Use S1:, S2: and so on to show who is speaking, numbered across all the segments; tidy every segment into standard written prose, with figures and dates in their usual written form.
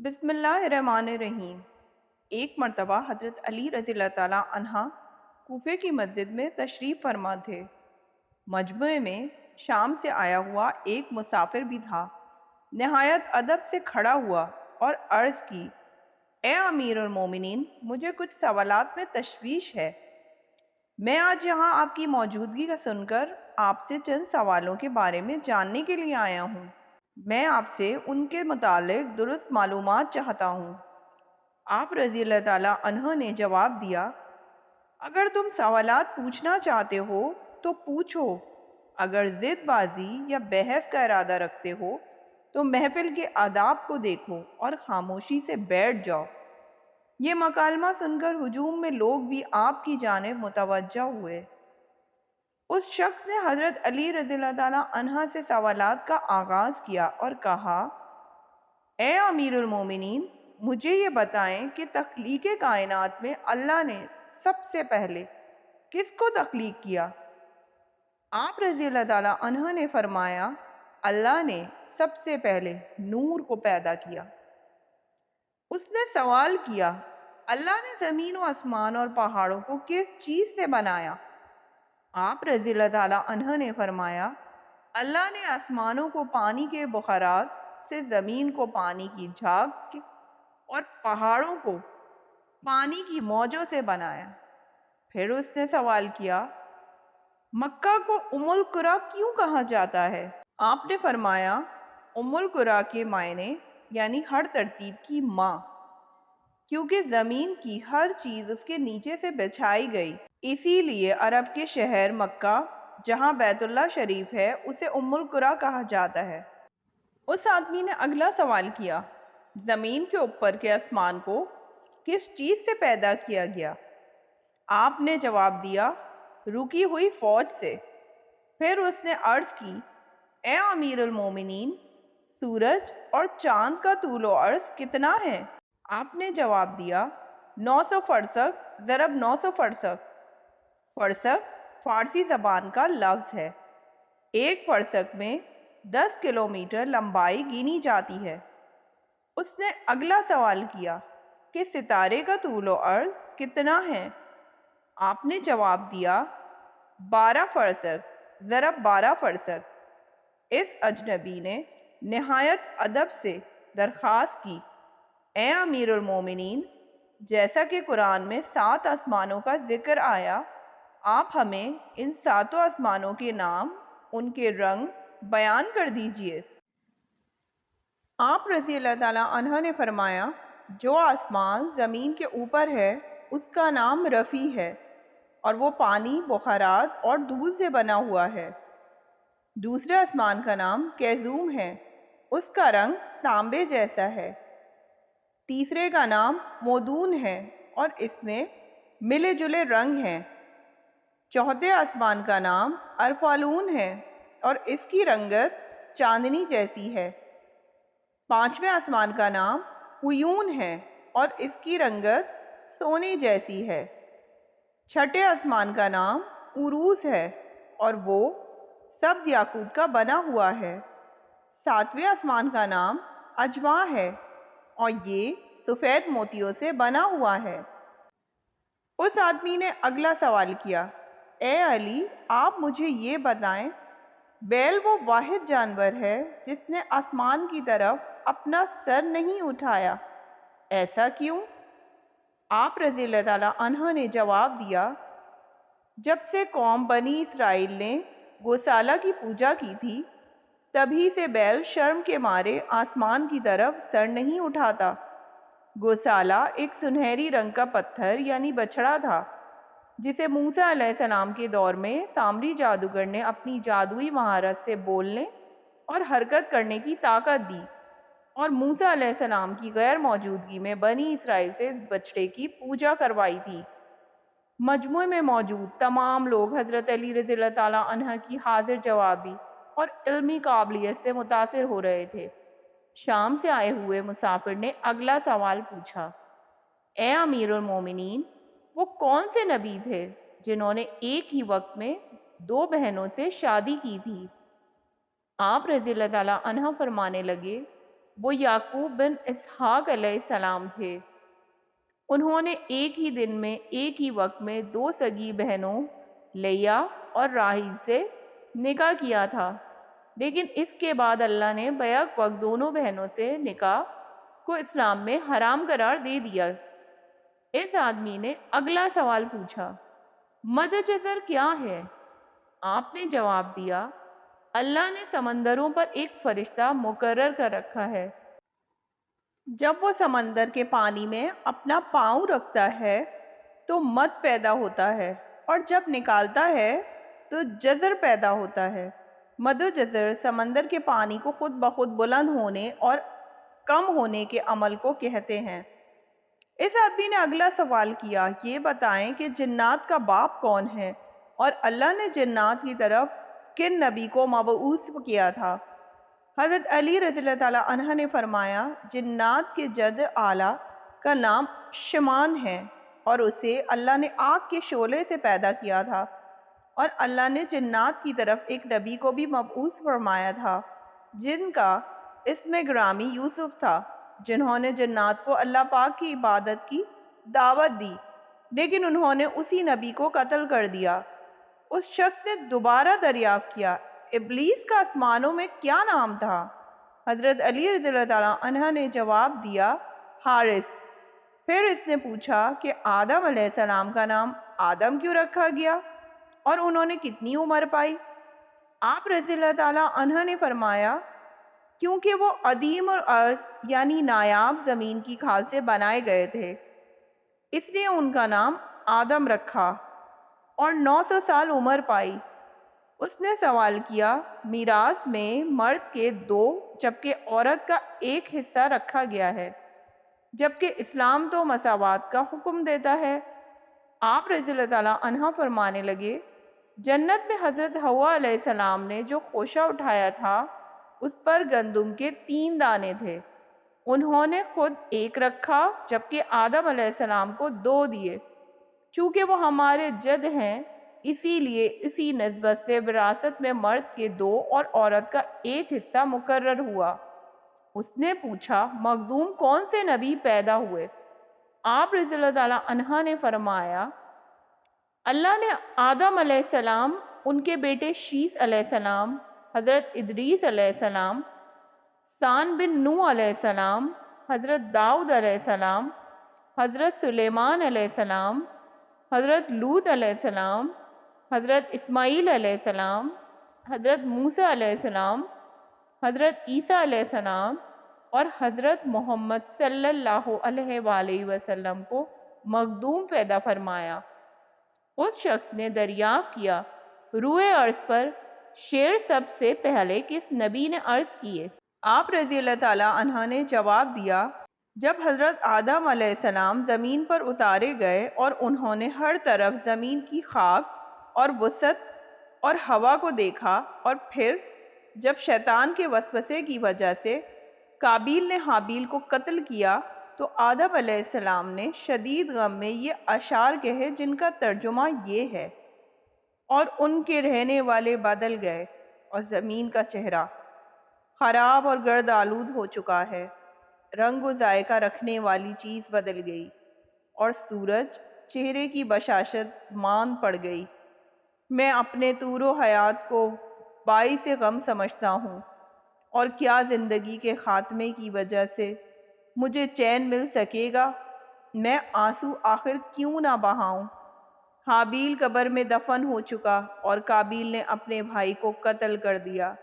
S1: بسم اللہ الرحمن الرحیم۔ ایک مرتبہ حضرت علی رضی اللہ تعالیٰ عنہ کوفے کی مسجد میں تشریف فرما تھے۔ مجمع میں شام سے آیا ہوا ایک مسافر بھی تھا۔ نہایت ادب سے کھڑا ہوا اور عرض کی، اے امیر المومنین، مجھے کچھ سوالات میں تشویش ہے۔ میں آج یہاں آپ کی موجودگی کا سن کر آپ سے چند سوالوں کے بارے میں جاننے کے لیے آیا ہوں۔ میں آپ سے ان کے متعلق درست معلومات چاہتا ہوں۔ آپ رضی اللہ تعالیٰ عنہ نے جواب دیا، اگر تم سوالات پوچھنا چاہتے ہو تو پوچھو، اگر ضد بازی یا بحث کا ارادہ رکھتے ہو تو محفل کے آداب کو دیکھو اور خاموشی سے بیٹھ جاؤ۔ یہ مکالمہ سن کر ہجوم میں لوگ بھی آپ کی جانب متوجہ ہوئے۔ اس شخص نے حضرت علی رضی اللہ تعالیٰ عنہ سے سوالات کا آغاز کیا اور کہا، اے امیر المومنین، مجھے یہ بتائیں کہ تخلیق کائنات میں اللہ نے سب سے پہلے کس کو تخلیق کیا؟ آپ رضی اللہ تعالیٰ عنہ نے فرمایا، اللہ نے سب سے پہلے نور کو پیدا کیا۔ اس نے سوال کیا، اللہ نے زمین و آسمان اور پہاڑوں کو کس چیز سے بنایا؟ آپ رضی اللہ تعالیٰ عنہ نے فرمایا، اللہ نے آسمانوں کو پانی کے بخارات سے، زمین کو پانی کی جھاگ اور پہاڑوں کو پانی کی موجوں سے بنایا۔ پھر اس نے سوال کیا، مکہ کو ام القریٰ کیوں کہا جاتا ہے؟ آپ نے فرمایا، ام القریٰ کے معنی یعنی ہر ترتیب کی ماں، کیونکہ زمین کی ہر چیز اس کے نیچے سے بچھائی گئی، اسی لیے عرب کے شہر مکہ جہاں بیت اللہ شریف ہے اسے ام القریٰ کہا جاتا ہے۔ اس آدمی نے اگلا سوال کیا، زمین کے اوپر کے آسمان کو کس چیز سے پیدا کیا گیا؟ آپ نے جواب دیا، رکی ہوئی فوج سے۔ پھر اس نے عرض کی، اے امیر المومنین، سورج اور چاند کا طول و عرض کتنا ہے؟ آپ نے جواب دیا، 900 فرسخ ضرب 900 فرسخ۔ فرسخ فارسی زبان کا لفظ ہے۔ ایک فرسخ میں 10 کلومیٹر لمبائی گنی جاتی ہے۔ اس نے اگلا سوال کیا کہ ستارے کا طول و عرض کتنا ہے؟ آپ نے جواب دیا، 12 فرسخ ضرب 12 فرسخ۔ اس اجنبی نے نہایت ادب سے درخواست کی، اے امیر المومنین، جیسا کہ قرآن میں 7 آسمانوں کا ذکر آیا، آپ ہمیں ان 7 آسمانوں کے نام، ان کے رنگ بیان کر دیجئے۔ آپ رضی اللہ تعالیٰ عنہ نے فرمایا، جو آسمان زمین کے اوپر ہے اس کا نام رفیع ہے اور وہ پانی، بخارات اور دودھ سے بنا ہوا ہے۔ دوسرے آسمان کا نام کیزوم ہے، اس کا رنگ تانبے جیسا ہے۔ تیسرے کا نام مودون ہے اور اس میں ملے جلے رنگ ہیں۔ چوتھے آسمان کا نام ارفالون ہے اور اس کی رنگت چاندنی جیسی ہے۔ پانچویں آسمان کا نام عیون ہے اور اس کی رنگت سونے جیسی ہے۔ چھٹے آسمان کا نام عروس ہے اور وہ سبز یاقوت کا بنا ہوا ہے۔ ساتویں آسمان کا نام اجواء ہے اور یہ سفید موتیوں سے بنا ہوا ہے۔ اس آدمی نے اگلا سوال کیا، اے علی، آپ مجھے یہ بتائیں، بیل وہ واحد جانور ہے جس نے آسمان کی طرف اپنا سر نہیں اٹھایا، ایسا کیوں؟ آپ رضی اللہ تعالیٰ عنہ نے جواب دیا، جب سے قوم بنی اسرائیل نے گوسالہ کی پوجا کی تھی، تبھی سے بیل شرم کے مارے آسمان کی طرف سر نہیں اٹھاتا۔ گوسالہ ایک سنہری رنگ کا پتھر یعنی بچھڑا تھا، جسے موسیٰ علیہ السلام کے دور میں سامری جادوگر نے اپنی جادوئی مہارت سے بولنے اور حرکت کرنے کی طاقت دی، اور موسیٰ علیہ السلام کی غیر موجودگی میں بنی اسرائیل سے اس بچڑے کی پوجا کروائی تھی۔ مجمع میں موجود تمام لوگ حضرت علی رضی اللہ تعالیٰ عنہ کی حاضر جوابی اور علمی قابلیت سے متاثر ہو رہے تھے۔ شام سے آئے ہوئے مسافر نے اگلا سوال پوچھا، اے امیر المومنین، وہ کون سے نبی تھے جنہوں نے ایک ہی وقت میں 2 بہنوں سے شادی کی تھی؟ آپ رضی اللہ تعالیٰ عنہ فرمانے لگے، وہ یعقوب بن اسحاق علیہ السلام تھے۔ انہوں نے ایک ہی دن میں ایک ہی وقت میں دو سگی بہنوں لیا اور راحیل سے نکاح کیا تھا، لیکن اس کے بعد اللہ نے بیک وقت دونوں بہنوں سے نکاح کو اسلام میں حرام قرار دے دیا۔ اس آدمی نے اگلا سوال پوچھا، مد جزر کیا ہے؟ آپ نے جواب دیا، اللہ نے سمندروں پر ایک فرشتہ مقرر کر رکھا ہے، جب وہ سمندر کے پانی میں اپنا پاؤں رکھتا ہے تو مد پیدا ہوتا ہے، اور جب نکالتا ہے تو جزر پیدا ہوتا ہے۔ مد و جزر سمندر کے پانی کو خود بخود بلند ہونے اور کم ہونے کے عمل کو کہتے ہیں۔ اس آدمی نے اگلا سوال کیا، یہ بتائیں کہ جنات کا باپ کون ہے اور اللہ نے جنات کی طرف کن نبی کو مبعوث کیا تھا؟ حضرت علی رضی اللہ تعالیٰ عنہ نے فرمایا، جنات کے جد اعلیٰ کا نام شمان ہے، اور اسے اللہ نے آگ کے شعلے سے پیدا کیا تھا، اور اللہ نے جنات کی طرف ایک نبی کو بھی مبعوث فرمایا تھا جن کا اسم گرامی یوسف تھا، جنہوں نے جنات کو اللہ پاک کی عبادت کی دعوت دی، لیکن انہوں نے اسی نبی کو قتل کر دیا۔ اس شخص نے دوبارہ دریافت کیا، ابلیس کا آسمانوں میں کیا نام تھا؟ حضرت علی رضی اللہ تعالیٰ عنہ نے جواب دیا، حارث۔ پھر اس نے پوچھا کہ آدم علیہ السلام کا نام آدم کیوں رکھا گیا اور انہوں نے کتنی عمر پائی؟ آپ رضی اللہ تعالیٰ عنہ نے فرمایا، کیونکہ وہ عدیم الارض یعنی نایاب زمین کی کھال سے بنائے گئے تھے، اس لیے ان کا نام آدم رکھا، اور 900 سال عمر پائی۔ اس نے سوال کیا، میراث میں مرد کے 2 جبکہ عورت کا 1 حصہ رکھا گیا ہے، جبکہ اسلام تو مساوات کا حکم دیتا ہے۔ آپ رضی اللہ تعالیٰ عنہ فرمانے لگے، جنت میں حضرت حوا علیہ السلام نے جو خوشہ اٹھایا تھا اس پر گندم کے 3 دانے تھے، انہوں نے خود 1 رکھا جبکہ آدم علیہ السلام کو 2 دیے۔ چونکہ وہ ہمارے جد ہیں، اسی لیے اسی نسبت سے وراثت میں مرد کے 2 اور عورت کا 1 حصہ مقرر ہوا۔ اس نے پوچھا، مخدوم کون سے نبی پیدا ہوئے؟ آپ رضی اللہ تعالیٰ عنہ نے فرمایا، اللہ نے آدم علیہ السلام، ان کے بیٹے شیس علیہ السلام، حضرت ادریس علیہ السلام، سان بن نوح علیہ السلام، حضرت داؤد علیہ السلام، حضرت سلیمان علیہ السلام، حضرت لوط علیہ السلام، حضرت اسماعیل علیہ السلام، حضرت موسیٰ علیہ السلام، حضرت عیسیٰ علیہ السلام اور حضرت محمد صلی اللہ علیہ وآلہ وسلم کو مخدوم پیدا فرمایا۔ اس شخص نے دریافت کیا، روئے عرض پر شیر سب سے پہلے کس نبی نے عرض کیے؟ آپ رضی اللہ تعالیٰ عنہ نے جواب دیا، جب حضرت آدم علیہ السلام زمین پر اتارے گئے اور انہوں نے ہر طرف زمین کی خاک اور وسعت اور ہوا کو دیکھا، اور پھر جب شیطان کے وسوسے کی وجہ سے قابیل نے حابیل کو قتل کیا تو آدم علیہ السلام نے شدید غم میں یہ اشعار کہے جن کا ترجمہ یہ ہے، اور ان کے رہنے والے بدل گئے اور زمین کا چہرہ خراب اور گرد آلود ہو چکا ہے، رنگ و ذائقہ رکھنے والی چیز بدل گئی، اور سورج چہرے کی بشاشت مان پڑ گئی۔ میں اپنے طور و حیات کو باعث غم سمجھتا ہوں، اور کیا زندگی کے خاتمے کی وجہ سے مجھے چین مل سکے گا؟ میں آنسو آخر کیوں نہ بہاؤں؟ حابیل قبر میں دفن ہو چکا اور قابیل نے اپنے بھائی کو قتل کر دیا۔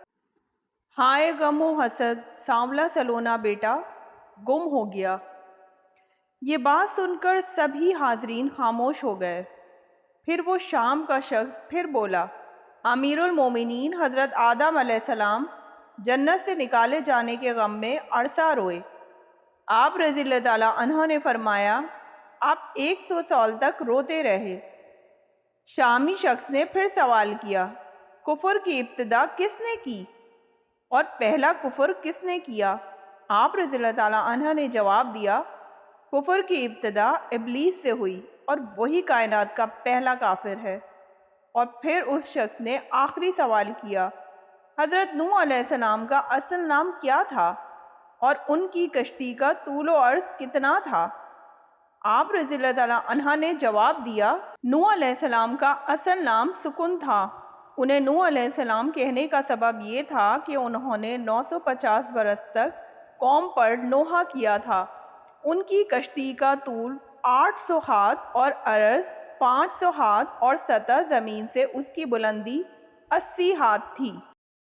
S1: ہائے غم و حسد، سانولا سلونا بیٹا گم ہو گیا۔ یہ بات سن کر سبھی حاضرین خاموش ہو گئے۔ پھر وہ شام کا شخص پھر بولا، امیر المومنین حضرت آدم علیہ السلام جنت سے نکالے جانے کے غم میں عرصہ روئے۔ آپ رضی اللہ تعالیٰ عنہ نے فرمایا، آپ 100 سال تک روتے رہے۔ شامی شخص نے پھر سوال کیا، کفر کی ابتدا کس نے کی اور پہلا کفر کس نے کیا؟ آپ رضی اللہ تعالیٰ عنہ نے جواب دیا، کفر کی ابتدا ابلیس سے ہوئی اور وہی کائنات کا پہلا کافر ہے۔ اور پھر اس شخص نے آخری سوال کیا، حضرت نوح علیہ السلام کا اصل نام کیا تھا؟ اور ان کی کشتی کا طول و عرض کتنا تھا؟ آپ رضی اللہ تعالیٰ عنہ نے جواب دیا، نوح علیہ السلام کا اصل نام سکن تھا۔ انہیں نوح علیہ السلام کہنے کا سبب یہ تھا کہ انہوں نے 950 برس تک قوم پر نوحہ کیا تھا۔ ان کی کشتی کا طول 800 ہاتھ اور عرض 500 ہاتھ اور سطح زمین سے اس کی بلندی 80 ہاتھ تھی۔